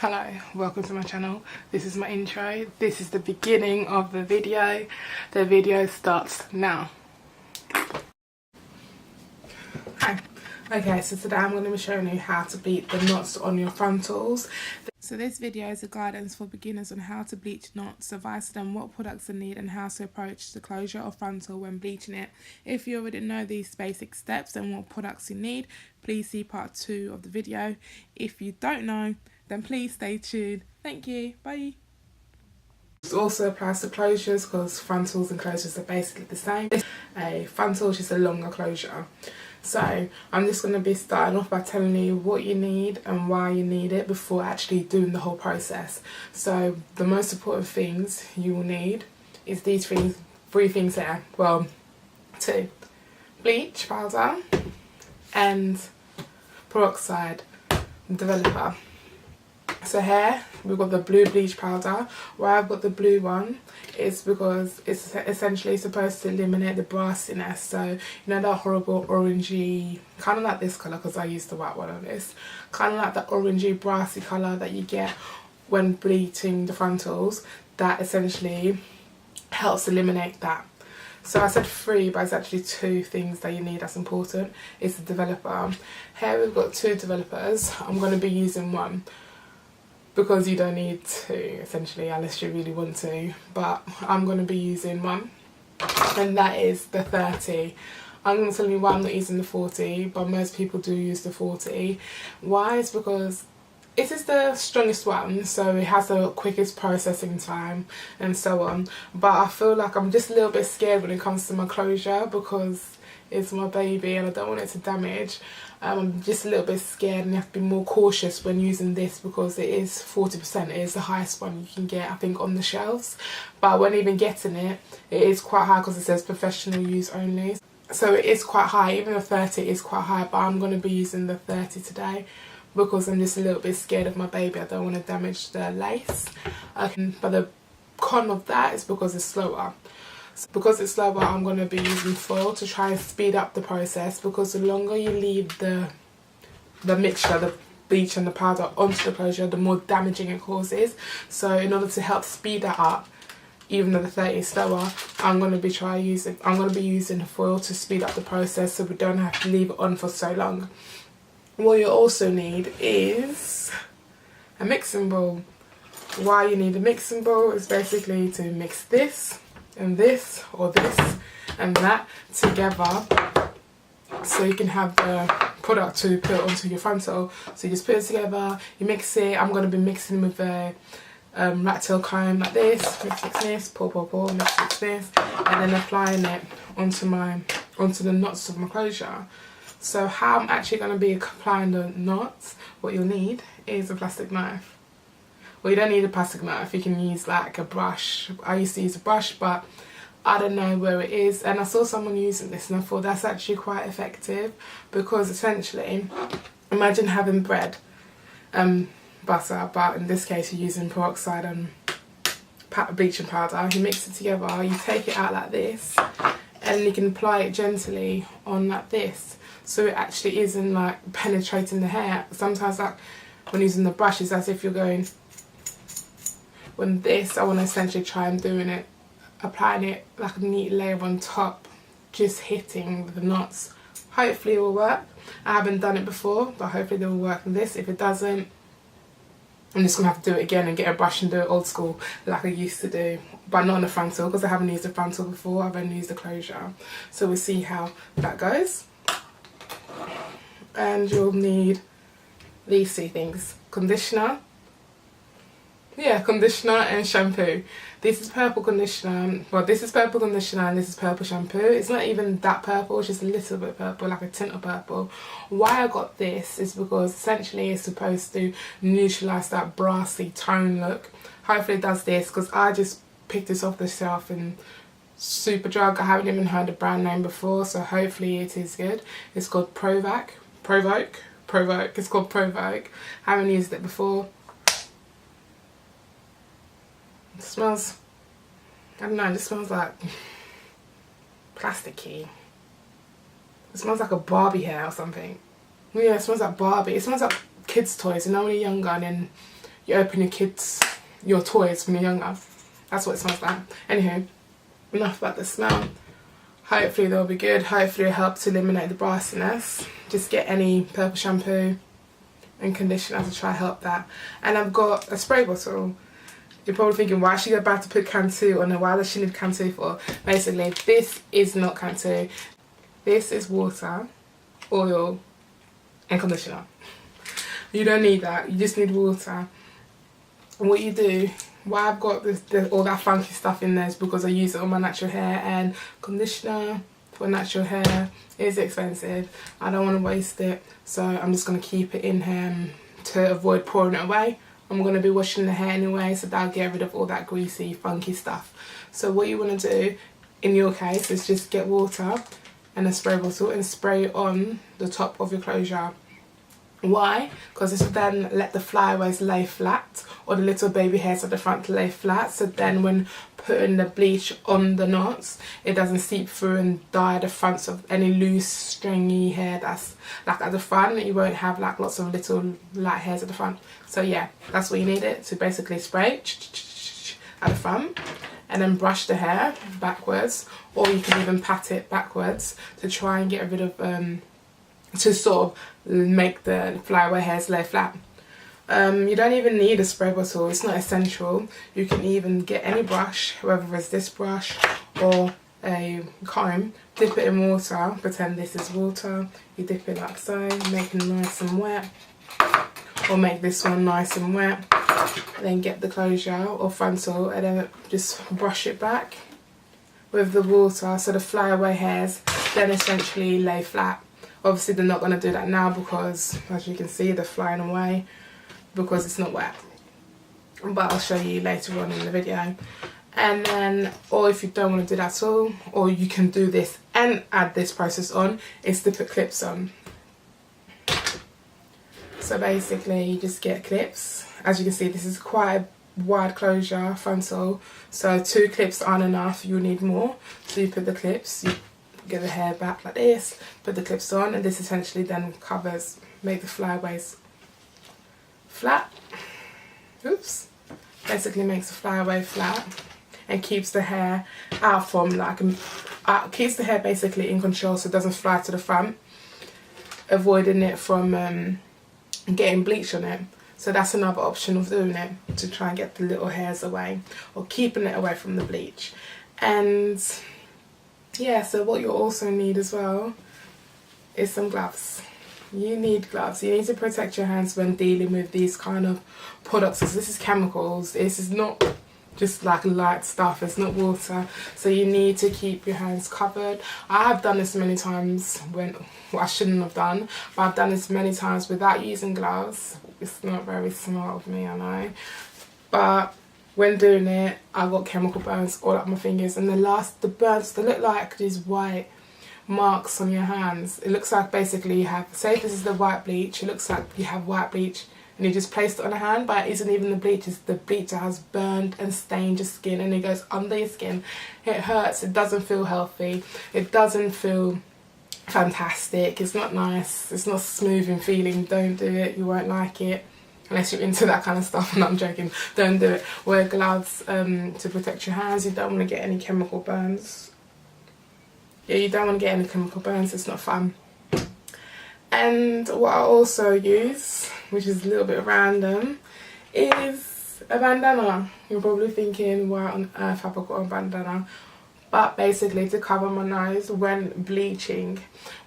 Hello, welcome to my channel. This is my intro. This is the beginning of the video. The video starts now. Hi. Okay, so today I'm going to be showing you how to bleach the knots on your frontals. So this video is a guidance for beginners on how to bleach knots, advice on what products to need and how to approach the closure of frontal when bleaching it. If you already know these basic steps and what products you need, please see part 2 of the video. If you don't know, then please stay tuned. Thank you. Bye. This also applies to closures because frontals and closures are basically the same. A frontal is just a longer closure. So I'm just going to be starting off by telling you what you need and why you need it before actually doing the whole process. So the most important things you will need is these things, 3 things here. Well, 2. Bleach powder and peroxide developer. So here we've got the blue bleach powder. Why I've got the blue one is because it's essentially supposed to eliminate the brassiness. So you know that horrible orangey, kind of like this colour because I used the white one on this, kind of like that orangey brassy colour that you get when bleaching the frontals. That essentially helps eliminate that. So I said 3, but it's actually 2 things that you need that's important. It's the developer. Here we've got 2 developers. I'm going to be using one, because you don't need to essentially unless you really want to, but I'm going to be using one, and that is the 30. I'm going to tell you why I'm not using the 40, but most people do use the 40. Why? It's because it is the strongest one, so it has the quickest processing time and so on, but I feel like I'm just a little bit scared when it comes to my closure because it's my baby and I don't want it to damage. I'm just a little bit scared and you have to be more cautious when using this because it is 40%. It is the highest one you can get, I think, on the shelves. But when even getting it, it is quite high because it says professional use only. So it is quite high. Even the 30 is quite high, but I'm going to be using the 30 today because I'm just a little bit scared of my baby. I don't want to damage the lace. But the con of that is because it's slower. Because it's slower, I'm going to be using foil to try and speed up the process, because the longer you leave the mixture, the bleach and the powder onto the closure, the more damaging it causes. So in order to help speed that up, even though the 30 is slower, I'm going to be using foil to speed up the process so we don't have to leave it on for so long. What you also need is a mixing bowl. Why you need a mixing bowl is basically to mix this and this or this and that together so you can have the product to put onto your frontal. So you just put it together, you mix it. I'm going to be mixing with a rat tail comb like this, mix this, pour, mix this, and then applying it onto the knots of my closure. So how I'm actually going to be applying the knots, what you'll need is a plastic knife. Well, you don't need a plastic knife, you can use like a brush. I used to use a brush, but I don't know where it is, and I saw someone using this and I thought that's actually quite effective, because essentially, imagine having bread, butter, but in this case you're using peroxide and bleaching powder. You mix it together, you take it out like this, and you can apply it gently on like this, so it actually isn't like penetrating the hair. Sometimes like when using the brush, it's as if you're going. When this, I want to essentially try and doing it, applying it like a neat layer on top, just hitting the knots. Hopefully it will work. I haven't done it before, but hopefully it will work in this. If it doesn't, I'm just going to have to do it again and get a brush and do it old school like I used to do. But not on the frontal, because I haven't used the frontal before, I've only used the closure. So we'll see how that goes. And you'll need these 2 things. Conditioner and shampoo. This is purple conditioner, well this is purple conditioner and this is purple shampoo. It's not even that purple, it's just a little bit purple, like a tint of purple. Why I got this is because essentially it's supposed to neutralise that brassy tone look. Hopefully it does this, because I just picked this off the shelf in Superdrug. I haven't even heard the brand name before, so hopefully it is good. It's called Provoke. It's called Provoke. I haven't used it before. It smells, I don't know, it just smells like plasticky. It smells like a Barbie hair or something. Yeah, it smells like Barbie. It smells like kids' toys, you know, when you're younger and then you open your toys when you're younger. That's what it smells like. Anywho, enough about the smell. Hopefully they'll be good. Hopefully it'll help to eliminate the brassiness. Just get any purple shampoo and conditioner to try help that. And I've got a spray bottle. You're probably thinking, why is she about to put Cantu on her? Why does she need Cantu for? Basically, this is not Cantu. This is water, oil and conditioner. You don't need that. You just need water. And what you do, why I've got all that funky stuff in there is because I use it on my natural hair, and conditioner for natural hair is expensive. I don't want to waste it, so I'm just going to keep it in here to avoid pouring it away. I'm going to be washing the hair anyway, so that'll get rid of all that greasy, funky stuff. So what you want to do, in your case, is just get water and a spray bottle and spray it on the top of your closure. Why? Because this will then let the flyaways lay flat, or the little baby hairs at the front lay flat, so then when putting the bleach on the knots, it doesn't seep through and dye the fronts of any loose stringy hair that's like at the front. You won't have like lots of little light hairs at the front. So yeah, that's what you need it to basically spray at the front, and then brush the hair backwards, or you can even pat it backwards to try and get rid of to sort of make the flyaway hairs lay flat. You don't even need a spray bottle, it's not essential. You can even get any brush, whether it's this brush or a comb, dip it in water, pretend this is water, you dip it like so, make it nice and wet, or make this one nice and wet, and then get the closure or frontal and then just brush it back with the water so the flyaway hairs then essentially lay flat. Obviously they're not going to do that now because, as you can see, they're flying away because it's not wet. But I'll show you later on in the video. And then, or if you don't want to do that at all, or you can do this and add this process on, is to put clips on. So basically you just get clips. As you can see, this is quite a wide closure frontal, so 2 clips aren't enough, you need more. So you put the clips, you get the hair back like this, put the clips on, and this essentially then covers, make the flyaways flat. Oops. Basically makes the flyaway flat and keeps the hair out from like, keeps the hair basically in control so it doesn't fly to the front, avoiding it from getting bleach on it. So that's another option of doing it, to try and get the little hairs away, or keeping it away from the bleach. And yeah, so what you'll also need as well is some gloves. You need gloves. You need to protect your hands when dealing with these kind of products, because this is chemicals. This is not just like light stuff, it's not water. So you need to keep your hands covered. I have done this many times when, well, I shouldn't have done, but I've done this many times without using gloves. It's not very smart of me, I know. But when doing it, I got chemical burns all up my fingers, and the burns, they look like these white marks on your hands. It looks like basically you have, say this is the white bleach, it looks like you have white bleach and you just placed it on a hand, but it isn't even the bleach, it's the bleach that has burned and stained your skin, and it goes under your skin. It hurts, it doesn't feel healthy, it doesn't feel fantastic, it's not nice, it's not smooth in feeling. Don't do it, you won't like it. Unless you're into that kind of stuff, and I'm joking, don't do it. Wear gloves to protect your hands. You don't want to get any chemical burns. Yeah, you don't want to get any chemical burns, it's not fun. And what I also use, which is a little bit random, is a bandana. You're probably thinking, why on earth have I got a bandana? But basically to cover my nose when bleaching,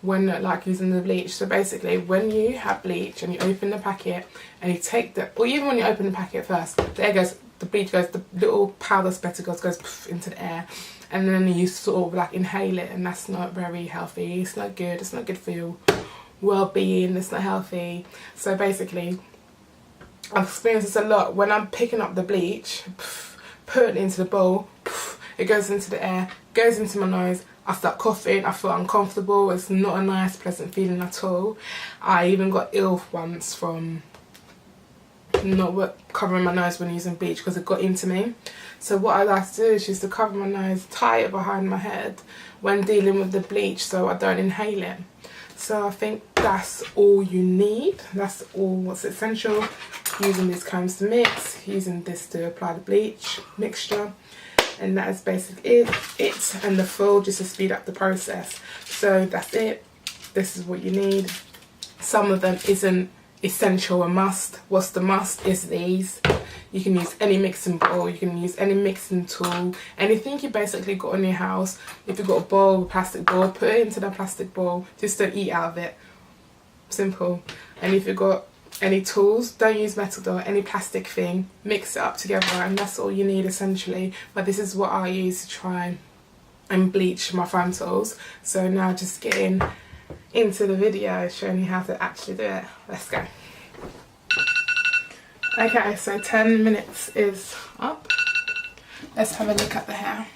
when like using the bleach. So basically when you have bleach and you open the packet and you take the, or even when you open the packet first, there goes, the bleach goes, the little powder spectacles goes poof into the air, and then you sort of like inhale it, and that's not very healthy, it's not good for your well-being, it's not healthy. So basically I've experienced this a lot. When I'm picking up the bleach, putting it into the bowl, it goes into the air, goes into my nose, I start coughing, I feel uncomfortable, it's not a nice pleasant feeling at all. I even got ill once from not covering my nose when using bleach because it got into me. So what I like to do is just to cover my nose, tie it behind my head when dealing with the bleach so I don't inhale it. So I think that's all you need. That's all what's essential. Using these combs to mix, using this to apply the bleach mixture, and that is basically it, and the foil just to speed up the process. So that's it. This is what you need. Some of them isn't essential or must. What's the must is these. You can use any mixing bowl, you can use any mixing tool, anything you basically got in your house. If you've got a bowl, a plastic bowl, put it into that plastic bowl. Just don't eat out of it. Simple. And if you've got any tools, don't use metal dough, any plastic thing, mix it up together, and that's all you need essentially. But this is what I use to try and bleach my frontals. So now just getting into the video showing you how to actually do it. Let's go. Okay, so 10 minutes is up. Let's have a look at the hair.